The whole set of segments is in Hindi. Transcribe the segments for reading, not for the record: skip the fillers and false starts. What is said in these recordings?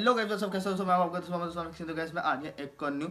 हेलो गाइस, सब कैसे हो? मैं आपका गाइस मैं आज एक न्यू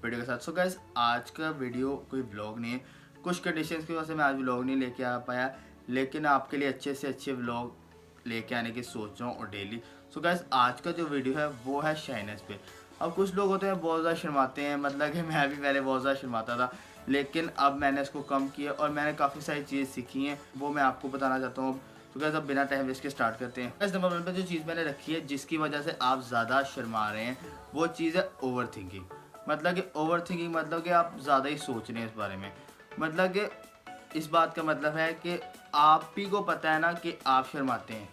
वीडियो के साथ। सो गाइस, आज का वीडियो कोई व्लॉग नहीं है। कुछ कंडीशंस की वजह से मैं आज व्लॉग नहीं लेके आ पाया, लेकिन आपके लिए अच्छे से अच्छे व्लॉग लेके आने की सोच रहा हूँ और डेली। सो गाइस, आज का जो वीडियो है वो है शाइनेस पे। अब कुछ लोग होते हैं बहुत ज़्यादा शर्माते हैं, मतलब कि मैं भी पहले बहुत ज़्यादा शर्माता था, लेकिन अब मैंने इसको कम किया और मैंने काफ़ी सारी चीज़ सीखी हैं, वो मैं आपको बताना चाहता हूँ। तो गाइस, अब बिना टाइम वेस्ट के स्टार्ट करते हैं। गाइस, नंबर 1 पे जो चीज़ मैंने रखी है जिसकी वजह से आप ज़्यादा शर्मा रहे हैं, वो चीज़ है ओवर थिंकिंग। मतलब कि ओवर थिंकिंग मतलब कि आप ज़्यादा ही सोच रहे हैं इस बारे में। मतलब कि इस बात का मतलब है कि आप ही को पता है ना कि आप शर्माते हैं।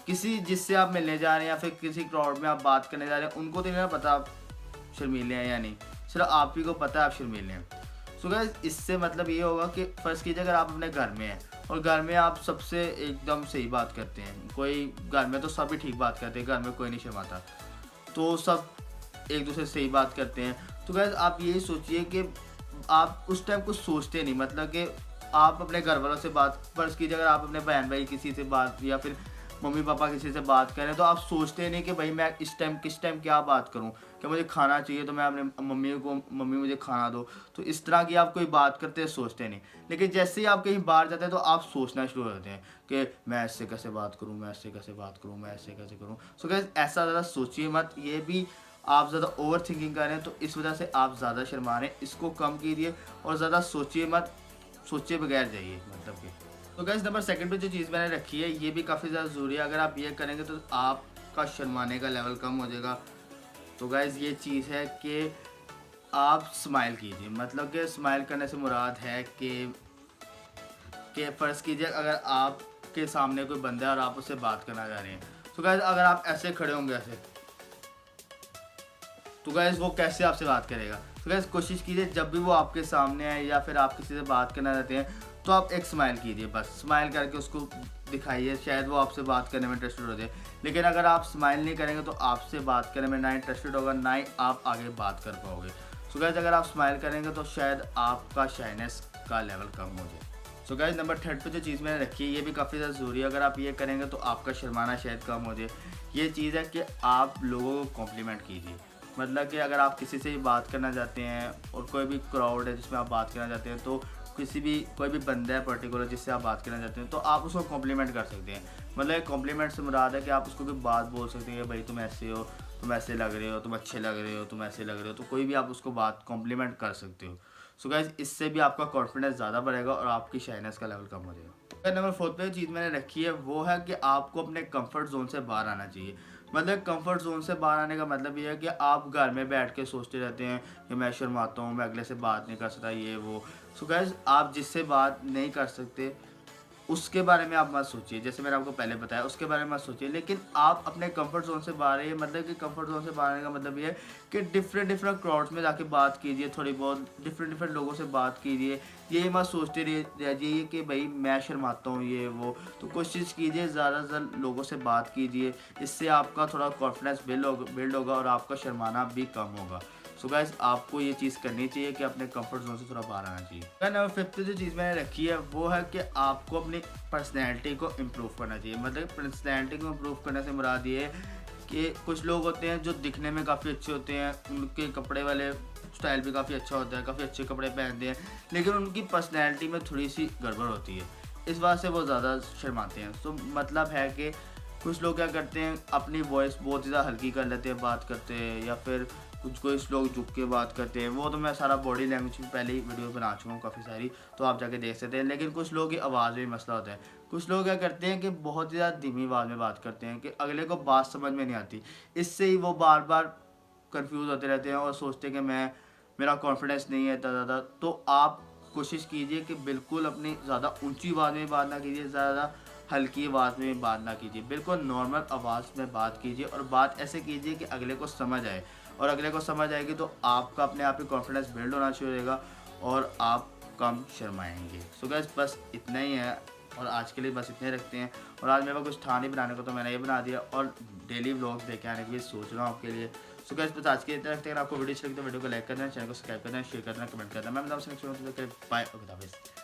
किसी जिससे आप मिलने जा रहे हैं या फिर किसी क्राउड में आप बात करने जा रहे हैं, उनको तो नहीं ना पता आप शर्मीले हैं या नहीं, सिर्फ आप ही को पता है आप शर्मीले हैं। सो गाइस, इससे मतलब ये होगा कि फ़र्ज़ कीजिए अगर आप अपने घर में हैं और घर में आप सबसे एकदम सही बात करते हैं, कोई घर में तो सभी ठीक बात करते हैं, घर में कोई नहीं शर्माता, तो सब एक दूसरे से सही बात करते हैं। तो गाइस, आप यही सोचिए कि आप उस टाइम कुछ सोचते नहीं, मतलब कि आप अपने घर वालों से बात, फ़र्ज़ कीजिए अगर आप अपने बहन भाई किसी से बात या फिर मम्मी पापा किसी से बात करें, तो आप सोचते नहीं कि भाई मैं इस टाइम किस टाइम क्या बात करूं, कि मुझे खाना चाहिए तो मैं अपने मम्मी मुझे खाना दो। तो इस तरह की आप कोई बात करते हैं, सोचते नहीं। लेकिन जैसे ही आप कहीं बाहर जाते हैं तो आप सोचना शुरू हो जाते हैं कि मैं इससे कैसे बात करूँ, मैं इससे कैसे बात करूँ, मैं इससे कैसे करूँ। सो गाइस, ऐसा ज़्यादा सोचिए मत। ये भी आप ज़्यादा ओवर थिंकिंग कर रहे हैं तो इस वजह से आप ज़्यादा शर्मा रहे हैं। इसको कम कीजिए और ज़्यादा सोचिए मत, सोचे बगैर जाइए, मतलब कि। तो गाइस, नंबर 2 पे जो चीज़ मैंने रखी है ये भी काफ़ी ज़्यादा ज़रूरी है। अगर आप ये करेंगे तो आपका शर्माने का लेवल कम हो जाएगा। तो गाइस, ये चीज़ है कि आप स्माइल कीजिए। मतलब कि स्माइल करने से मुराद है कि फ़र्ज़ कीजिए अगर आपके सामने कोई बंदा है और आप उससे बात करना चाह रहे हैं, तो गाइस अगर आप ऐसे खड़े होंगे ऐसे, तो गाइस वो कैसे आपसे बात करेगा? तो गाइस, कोशिश कीजिए जब भी वो आपके सामने है या फिर आप किसी से बात करना चाहते हैं तो आप एक स्माइल कीजिए, बस स्माइल करके उसको दिखाइए, शायद वो आपसे बात करने में इंटरेस्टेड हो जाए। लेकिन अगर आप स्माइल नहीं करेंगे तो आपसे बात करने में ना इंटरेस्टेड होगा, ना ही आप आगे बात कर पाओगे। सो गाइस, अगर आप स्माइल करेंगे तो शायद आपका शाइनेस का लेवल कम हो जाए। सो गाइस, नंबर 3 पे जो चीज़ मैंने रखी है ये भी काफ़ी ज़्यादा ज़रूरी है। अगर आप ये करेंगे तो आपका शर्माना शायद कम हो जाए। ये चीज़ है कि आप लोगों को कॉम्प्लीमेंट कीजिए। मतलब कि अगर आप किसी से भी बात करना चाहते हैं और कोई भी क्राउड है जिसमें आप बात करना चाहते हैं, तो कोई भी बंदा है पर्टिकुलर जिससे आप बात करना चाहते हैं, तो आप उसको कॉम्प्लीमेंट कर सकते हैं। मतलब कॉम्प्लीमेंट से मुराद है कि आप उसको कोई बात बोल सकते हैं कि भाई तुम ऐसे हो, तुम ऐसे लग रहे हो, तुम अच्छे लग रहे हो, तुम ऐसे लग रहे हो, तो कोई भी आप उसको बात कॉम्प्लीमेंट कर सकते हो। सो गाइस, इससे भी आपका कॉन्फिडेंस ज़्यादा बढ़ेगा और आपकी शाइनेस का लेवल कम हो जाएगा। नंबर 4 पे चीज़ मैंने रखी है वो है कि आपको अपने कंफर्ट जोन से बाहर आना चाहिए। मतलब कंफर्ट जोन से बाहर आने का मतलब ये है कि आप घर में बैठ के सोचते रहते हैं कि मैं शर्माता हूँ, मैं अगले से बात नहीं कर सकता, ये वो। सो गाइस, आप जिससे बात नहीं कर सकते उसके बारे में आप मत सोचिए, जैसे मैंने आपको पहले बताया उसके बारे में मत सोचिए, लेकिन आप अपने कंफर्ट जोन से बाहर आइए। मतलब कि कंफर्ट जोन से बाहर आने का मतलब ये है कि डिफरेंट क्राउड्स में जाके बात कीजिए, थोड़ी बहुत डिफरेंट लोगों से बात कीजिए। ये मत सोचते रह जाइए कि भाई मैं शर्माता हूँ, ये वो। तो कोशिश कीजिए ज़्यादा से ज़्यादा लोगों से बात कीजिए, इससे आपका थोड़ा कॉन्फिडेंस बिल्ड होगा और आपका शर्माना भी कम होगा। सो गाइस, आपको ये चीज़ करनी चाहिए कि अपने कंफर्ट जोन से थोड़ा बाहर आना चाहिए। नंबर 5 जो चीज़ मैंने रखी है वो है कि आपको अपनी पर्सनैलिटी को इम्प्रूव करना चाहिए। मतलब पर्सनैलिटी को इम्प्रूव करने से मुराद ये है कि कुछ लोग होते हैं जो दिखने में काफ़ी अच्छे होते हैं, उनके कपड़े वाले स्टाइल भी काफ़ी अच्छा होता है, काफ़ी अच्छे कपड़े पहनते हैं, लेकिन उनकी पर्सनैलिटी में थोड़ी सी गड़बड़ होती है, इस बात से वो ज़्यादा शर्माते हैं। तो मतलब है कि कुछ लोग क्या करते हैं, अपनी वॉइस बहुत ज़्यादा हल्की कर लेते हैं बात करते हैं, या फिर कुछ लोग झुक के बात करते हैं। वो तो मैं सारा बॉडी लैंग्वेज में पहले ही वीडियो बना चुका हूँ काफ़ी सारी, तो आप जाके देख सकते हैं। लेकिन कुछ लोगों की आवाज़ में मसला होता है। कुछ लोग क्या करते हैं कि बहुत ही ज़्यादा धीमी आवाज़ में बात करते हैं कि अगले को बात समझ में नहीं आती। इससे ही वो बार बार कंफ्यूज होते रहते हैं और सोचते हैं कि मेरा कॉन्फिडेंस नहीं है इतना ज़्यादा। तो आप कोशिश कीजिए कि बिल्कुल अपनी ज़्यादा ऊंची आवाज़ में बात ना कीजिए, ज़्यादा हल्की आवाज़ में बात ना कीजिए, बिल्कुल नॉर्मल आवाज़ में बात कीजिए और बात ऐसे कीजिए कि अगले को समझ आए। और अगले को समझ आएगी तो आपका अपने आप ही कॉन्फिडेंस बिल्ड होना शुरू हो जाएगा और आप कम शर्माएंगे। सो गाइस, बस इतना ही है और आज के लिए बस इतने रखते हैं। और आज मेरे पास कुछ था नहीं बनाने को, तो मैंने ये बना दिया और डेली व्लॉग्स देखे आने के लिए सोच रहा हूँ आपके लिए। सो गाइस, बस आज के लिए इतना रखते हैं। अगर आपको वीडियो अच्छी लगी तो वीडियो को लाइक करना, चैनल को सब्सक्राइब करना, शेयर करना, कमेंट करना। मैं बताऊँ नेक्स्ट वीडियो में, बाय, खुदा हाफिज़।